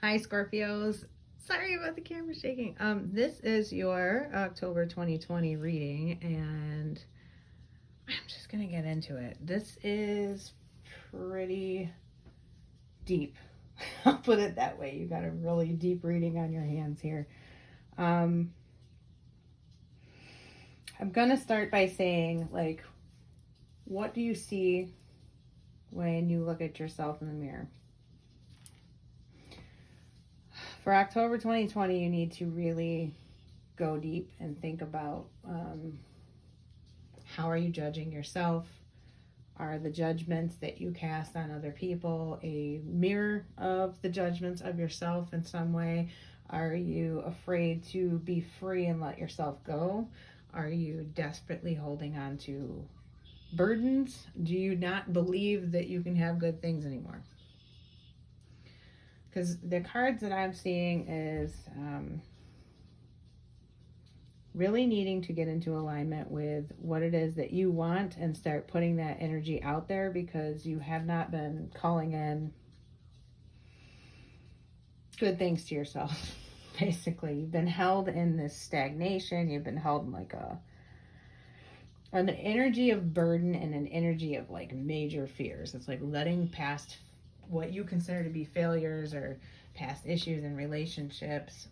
Hi, Scorpios. Sorry about the camera shaking. This is your October 2020 reading, and I'm just gonna get into it. This is pretty deep. I'll put it that way. You got a really deep reading on your hands here. Um, I'm gonna start by saying, like, what do you see when you look at yourself in the mirror? For October 2020, you need to really go deep and think about how are you judging yourself? Are the judgments that you cast on other people a mirror of the judgments of yourself in some way? Are you afraid to be free and let yourself go? Are you desperately holding on to burdens? Do you not believe that you can have good things anymore? Because the cards that I'm seeing is really needing to get into alignment with what it is that you want and start putting that energy out there, because you have not been calling in good things to yourself. Basically, you've been held in this stagnation. You've been held in like an energy of burden and an energy of like major fears. It's like letting past what you consider to be failures or past issues in relationships,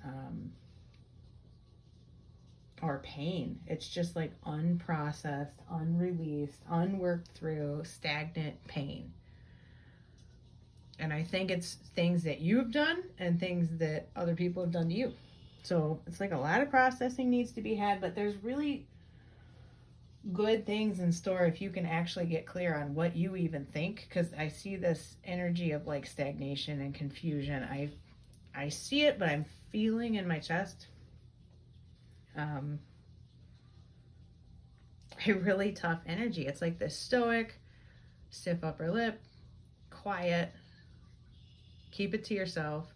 or pain. It's just like unprocessed, unreleased, unworked through, stagnant pain. And I think it's things that you've done and things that other people have done to you. So it's like a lot of processing needs to be had, but there's really good things in store if you can actually get clear on what you even think. Because I see this energy of like stagnation and confusion. I see it, but I'm feeling in my chest a really tough energy. It's like this stoic, stiff upper lip, quiet, keep it to yourself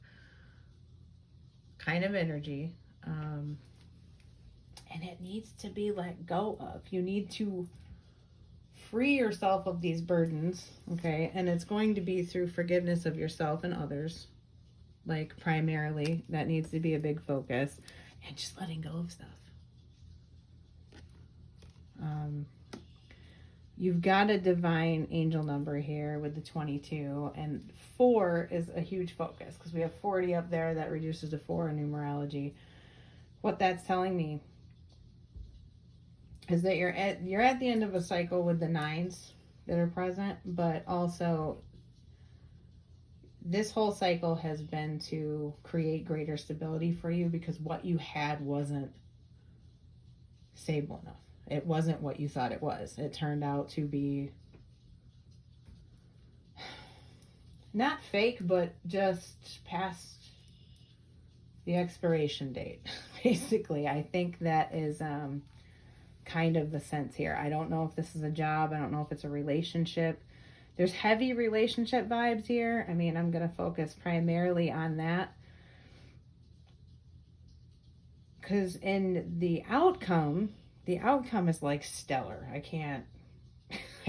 kind of energy. And it needs to be let go of. You need to free yourself of these burdens, okay? And it's going to be through forgiveness of yourself and others. Like, primarily, that needs to be a big focus. And just letting go of stuff. You've got a divine angel number here with the 22, and 4 is a huge focus because we have 40 up there that reduces to 4 in numerology. What that's telling me is that you're at the end of a cycle with the 9s that are present, but also this whole cycle has been to create greater stability for you, because what you had wasn't stable enough. It wasn't what you thought it was. It turned out to be not fake, but just past the expiration date. Basically, I think that is kind of the sense here. I don't know if this is a job. I don't know if it's a relationship. There's heavy relationship vibes here. I mean, I'm going to focus primarily on that, because in the outcome is like stellar. I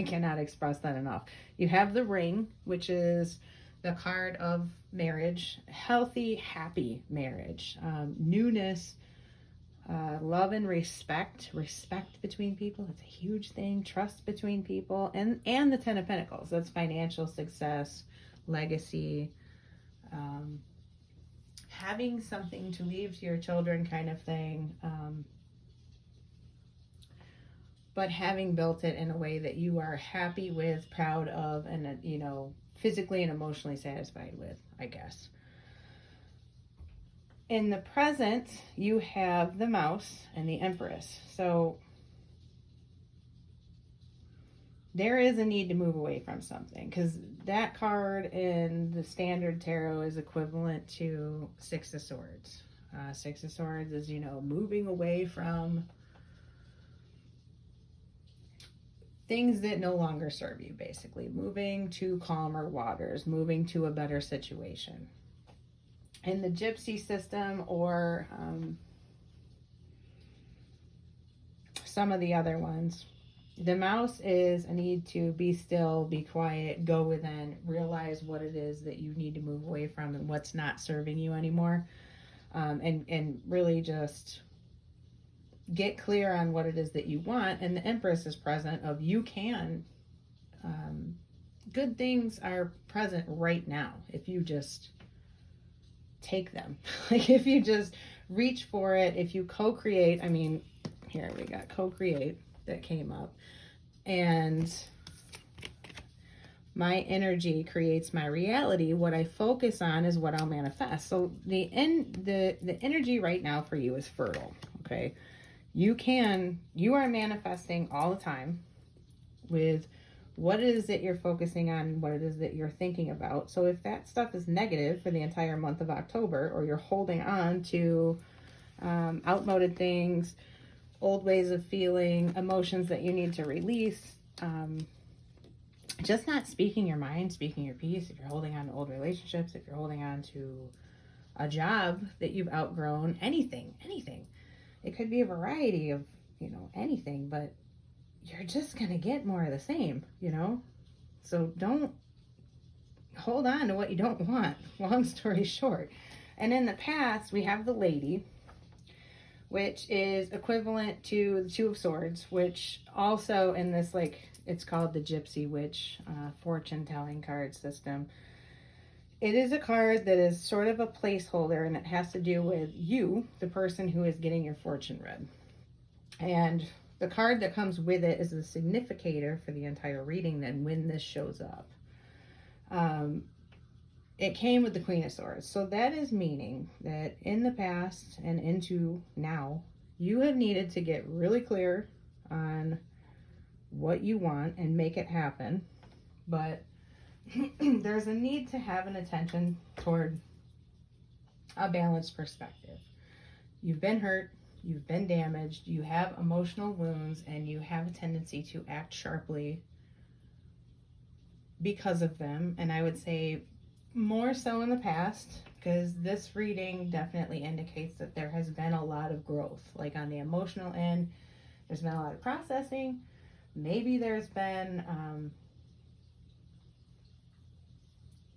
cannot express that enough. You have the ring, which is the card of marriage, healthy, happy marriage, newness, love and respect between people. That's a huge thing. Trust between people, and the 10 of Pentacles. That's financial success, legacy, having something to leave to your children, kind of thing. But having built it in a way that you are happy with, proud of, and physically and emotionally satisfied with, I guess. In the present, you have the Mouse and the Empress. So there is a need to move away from something, because that card in the standard tarot is equivalent to Six of Swords. Six of Swords is, moving away from things that no longer serve you, basically. Moving to calmer waters, moving to a better situation. In the gypsy system, or some of the other ones, The mouse is a need to be still, be quiet, go within, realize what it is that you need to move away from and what's not serving you anymore. And really just get clear on what it is that you want. And the Empress is present of you can, good things are present right now if you just take them. Like if you just reach for it, if you co-create. I mean, here we got co-create that came up, and my energy creates my reality. What I focus on is what I'll manifest. So the energy right now for you is fertile. Okay, you are manifesting all the time with what it is that you're focusing on, what it is that you're thinking about. So if that stuff is negative for the entire month of October, or you're holding on to outmoded things, old ways of feeling, emotions that you need to release, just not speaking your mind, speaking your piece. If you're holding on to old relationships, if you're holding on to a job that you've outgrown, anything. It could be a variety of, anything, but you're just going to get more of the same, So don't hold on to what you don't want. Long story short. And in the past, we have the Lady, which is equivalent to the Two of Swords, which also in this, it's called the Gypsy Witch fortune telling card system. It is a card that is sort of a placeholder, and it has to do with you, the person who is getting your fortune read. And the card that comes with it is the significator for the entire reading, then when this shows up. It came with the Queen of Swords. So that is meaning that in the past and into now, you have needed to get really clear on what you want and make it happen. But there's a need to have an attention toward a balanced perspective. You've been hurt, you've been damaged, you have emotional wounds, and you have a tendency to act sharply because of them. And I would say more so in the past, because this reading definitely indicates that there has been a lot of growth. Like on the emotional end, there's been a lot of processing. Maybe there's been,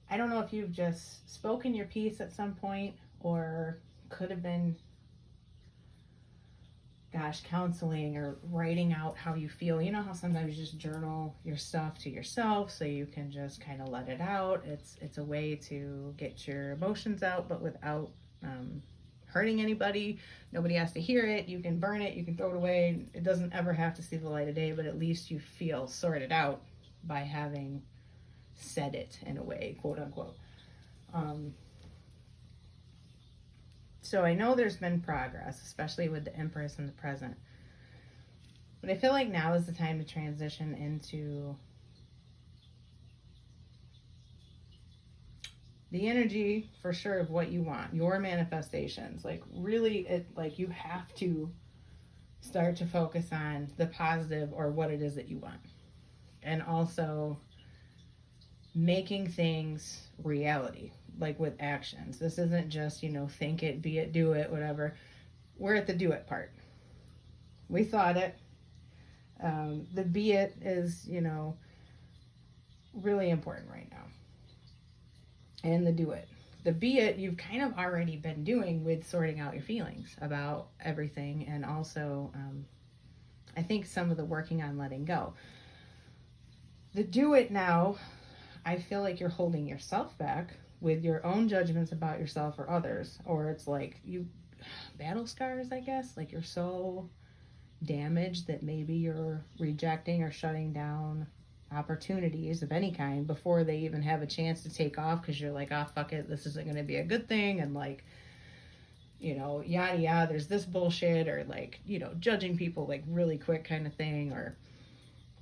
I don't know if you've just spoken your piece at some point, or could have been, counseling or writing out how you feel. You know how sometimes you just journal your stuff to yourself so you can just kind of let it out. It's a way to get your emotions out, but without hurting anybody. Nobody has to hear it. You can burn it, you can throw it away. It doesn't ever have to see the light of day, but at least you feel sorted out by having said it in a way, quote unquote. So I know there's been progress, especially with the Empress in the present. But I feel like now is the time to transition into the energy for sure of what you want, your manifestations. Really, you have to start to focus on the positive or what it is that you want. And also making things reality, with actions. This isn't just, think it, be it, do it, whatever. We're at the do it part. We thought it. The be it is, really important right now. And the do it. The be it, you've kind of already been doing with sorting out your feelings about everything. And also, I think some of the working on letting go. The do it now, I feel like you're holding yourself back with your own judgments about yourself or others, or it's you battle scars, I guess. You're so damaged that maybe you're rejecting or shutting down opportunities of any kind before they even have a chance to take off, because you're fuck it, this isn't going to be a good thing, and yada yada, there's this bullshit, or judging people really quick kind of thing, or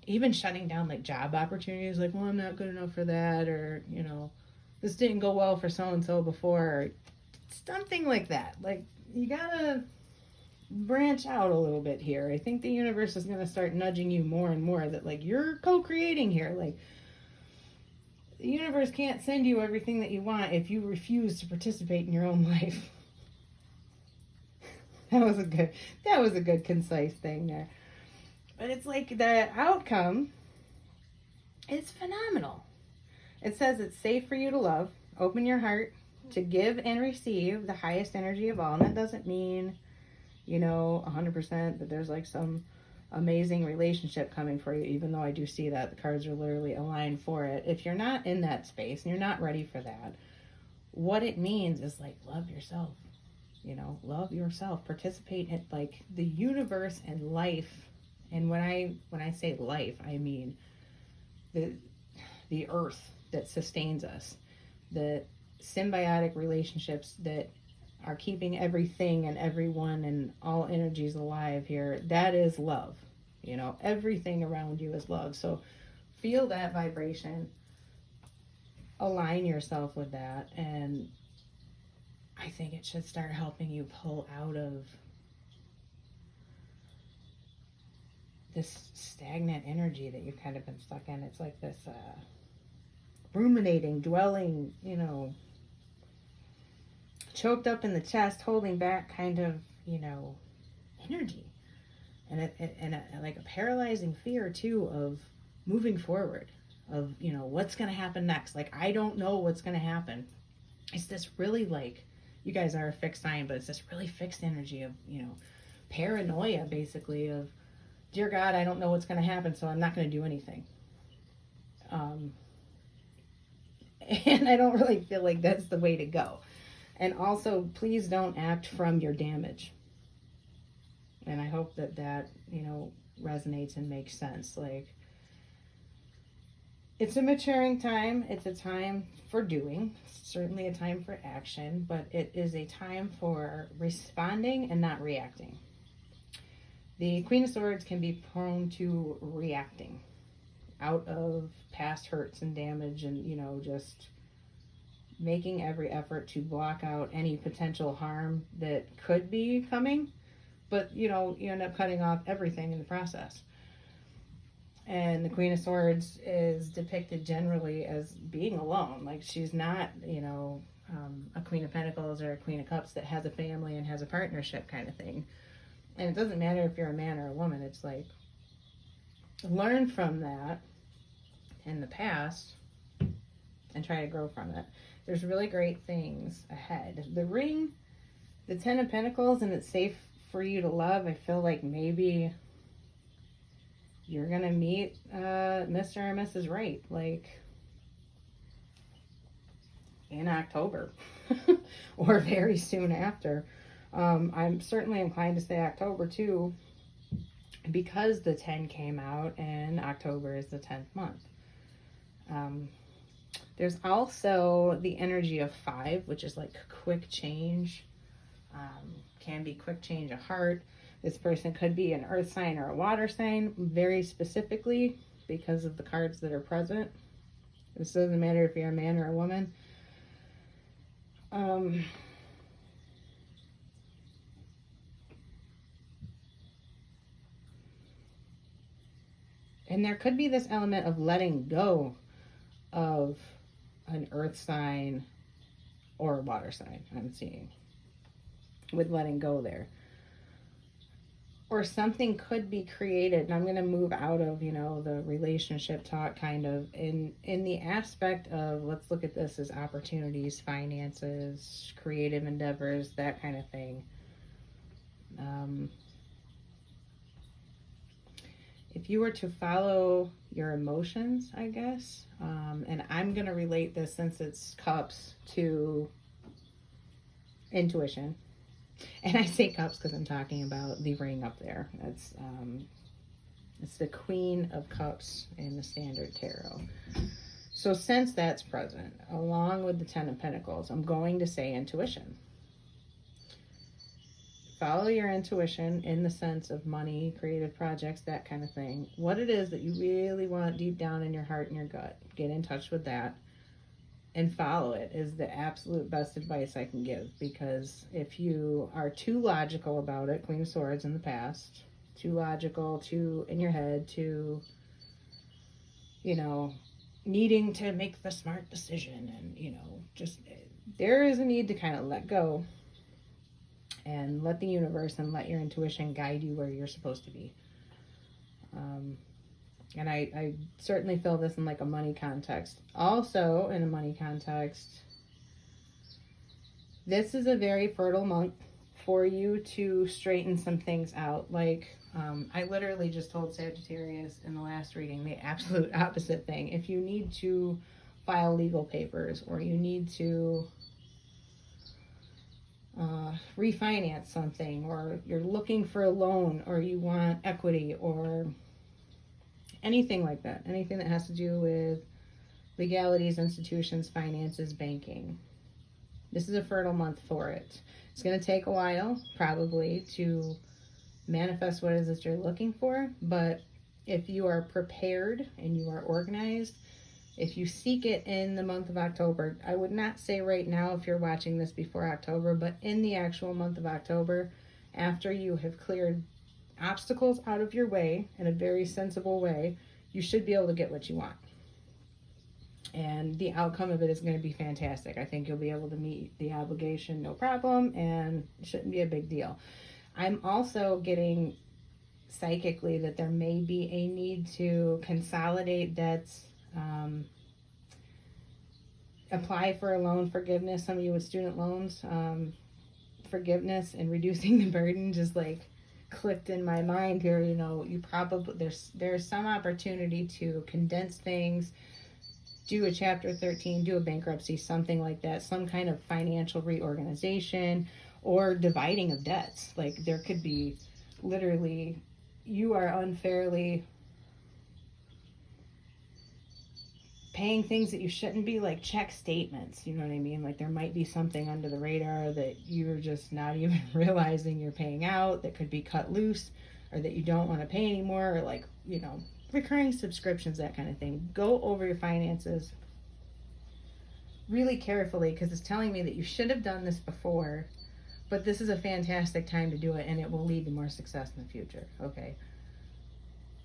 even shutting down job opportunities, well, I'm not good enough for that, or this didn't go well for so-and-so before, or something like that. You gotta branch out a little bit here. I think the universe is gonna start nudging you more and more that you're co-creating here. The universe can't send you everything that you want if you refuse to participate in your own life. That was a good concise thing there. But it's like the outcome is phenomenal. It says it's safe for you to love. Open your heart to give and receive the highest energy of all. And that doesn't mean, 100% that there's like some amazing relationship coming for you, even though I do see that the cards are literally aligned for it. If you're not in that space and you're not ready for that, what it means is like, love yourself. Love yourself. Participate in like the universe and life. And when I say life, I mean the earth that sustains us, the symbiotic relationships that are keeping everything and everyone and all energies alive here. That is love. Everything around you is love. So feel that vibration, align yourself with that, and I think it should start helping you pull out of this stagnant energy that you've kind of been stuck in. It's like this ruminating, dwelling, choked up in the chest, holding back kind of, energy. And like a paralyzing fear too of moving forward, of, what's going to happen next. Like, I don't know what's going to happen. It's this really like, you guys are a fixed sign, but it's this really fixed energy of, paranoia basically of, dear God, I don't know what's going to happen, so I'm not going to do anything. And I don't really feel like that's the way to go. And also, please don't act from your damage. And I hope that resonates and makes sense. Like, it's a maturing time. It's a time for doing. It's certainly a time for action, but it is a time for responding and not reacting. The Queen of Swords can be prone to reacting out of past hurts and damage and, just making every effort to block out any potential harm that could be coming. But, you end up cutting off everything in the process. And the Queen of Swords is depicted generally as being alone. Like, she's not, a Queen of Pentacles or a Queen of Cups that has a family and has a partnership kind of thing. And it doesn't matter if you're a man or a woman. It's like, learn from that in the past and try to grow from it. There's really great things ahead. The ring, the 10 of Pentacles, and it's safe for you to love. I feel like maybe you're going to meet Mr. or Mrs. Right, like in October or very soon after. I'm certainly inclined to say October too, because the 10 came out and October is the 10th month. There's also the energy of 5, which is like quick change. Can be quick change of heart. This person could be an earth sign or a water sign, very specifically because of the cards that are present. This doesn't matter if you're a man or a woman. And there could be this element of letting go of an earth sign or a water sign, I'm seeing, with letting go there. Or something could be created, and I'm going to move out of, the relationship talk kind of, in the aspect of, let's look at this as opportunities, finances, creative endeavors, that kind of thing. If you were to follow your emotions, I guess, and I'm going to relate this, since it's cups, to intuition. And I say cups because I'm talking about the ring up there. It's the Queen of Cups in the Standard Tarot. So since that's present, along with the 10 of Pentacles, I'm going to say intuition. Follow your intuition in the sense of money, creative projects, that kind of thing. What it is that you really want deep down in your heart and your gut. Get in touch with that and follow it is the absolute best advice I can give. Because if you are too logical about it, Queen of Swords in the past, too logical, too in your head, too, needing to make the smart decision, and, just, there is a need to kind of let go and let the universe and let your intuition guide you where you're supposed to be. And I certainly feel this in like a money context. Also, in a money context, this is a very fertile month for you to straighten some things out. Like, I literally just told Sagittarius in the last reading the absolute opposite thing. If you need to file legal papers, or you need to refinance something, or you're looking for a loan, or you want equity, or anything like that, anything that has to do with legalities, institutions, finances, banking, this is a fertile month for it. It's going to take a while, probably, to manifest what it is that you're looking for, but if you are prepared and you are organized, if you seek it in the month of October, I would not say right now if you're watching this before October, but in the actual month of October, after you have cleared obstacles out of your way in a very sensible way, you should be able to get what you want. And the outcome of it is going to be fantastic. I think you'll be able to meet the obligation no problem, and it shouldn't be a big deal. I'm also getting psychically that there may be a need to consolidate debts, apply for a loan forgiveness. Some of you with student loans, forgiveness and reducing the burden just like clicked in my mind here. You know, you probably, there's some opportunity to condense things, do a chapter 13, do a bankruptcy, something like that, some kind of financial reorganization or dividing of debts. Like, there could be literally, you are unfairly paying things that you shouldn't be, like check statements, you know what I mean? Like, there might be something under the radar that you're just not even realizing you're paying out that could be cut loose, or that you don't want to pay anymore, or like, you know, recurring subscriptions, that kind of thing. Go over your finances really carefully, because it's telling me that you should have done this before, but this is a fantastic time to do it, and it will lead to more success in the future. Okay,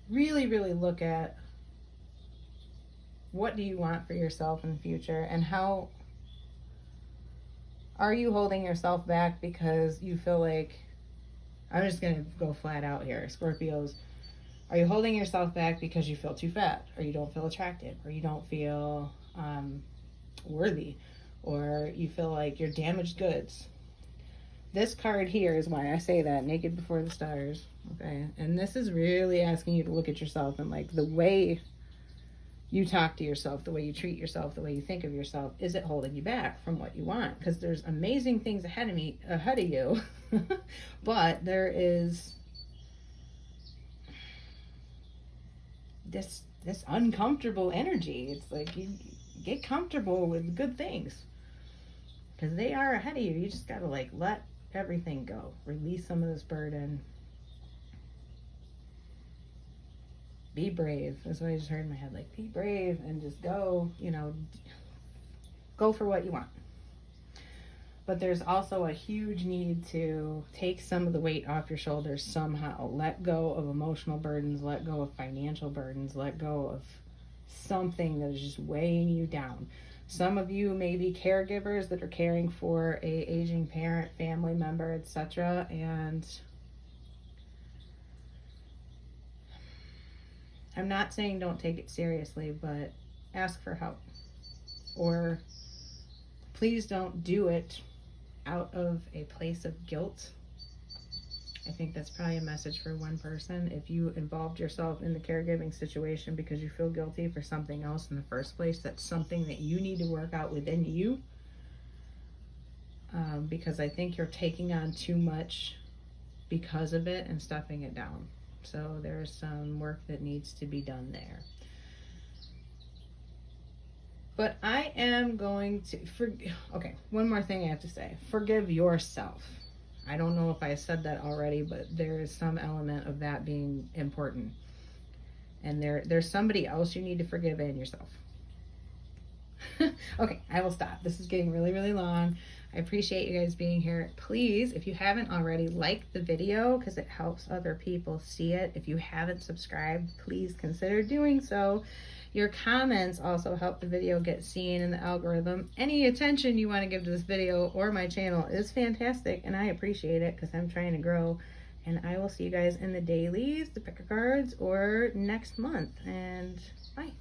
really, really look at what do you want for yourself in the future, and how are you holding yourself back because you feel like, I'm just going to go flat out here, Scorpios, are you holding yourself back because you feel too fat, or you don't feel attractive, or you don't feel worthy, or you feel like you're damaged goods? This card here is why I say that, naked before the stars, okay? And this is really asking you to look at yourself, and like the way you talk to yourself, the way you treat yourself, the way you think of yourself, is it holding you back from what you want? Because there's amazing things ahead of you, but there is this uncomfortable energy. It's like, you get comfortable with good things, because they are ahead of you. You just gotta like let everything go, release some of this burden, be brave. That's what I just heard in my head, like, be brave and just go, you know, go for what you want. But there's also a huge need to take some of the weight off your shoulders somehow. Let go of emotional burdens, let go of financial burdens, let go of something that is just weighing you down. Some of you may be caregivers that are caring for a aging parent, family member, etc. And I'm not saying don't take it seriously, but ask for help. Or please don't do it out of a place of guilt. I think that's probably a message for one person. If you involved yourself in the caregiving situation because you feel guilty for something else in the first place, that's something that you need to work out within you. Because I think you're taking on too much because of it and stuffing it down. So there's some work that needs to be done there. But I am going to, okay, one more thing I have to say. Forgive yourself. I don't know if I said that already, but there is some element of that being important. And there's somebody else you need to forgive and yourself. Okay, I will stop. This is getting really, really long. I appreciate you guys being here. Please, if you haven't already, like the video because it helps other people see it. If you haven't subscribed, please consider doing so. Your comments also help the video get seen in the algorithm. Any attention you want to give to this video or my channel is fantastic, and I appreciate it because I'm trying to grow And I will see you guys in the dailies, the pick a cards, or next month. And bye.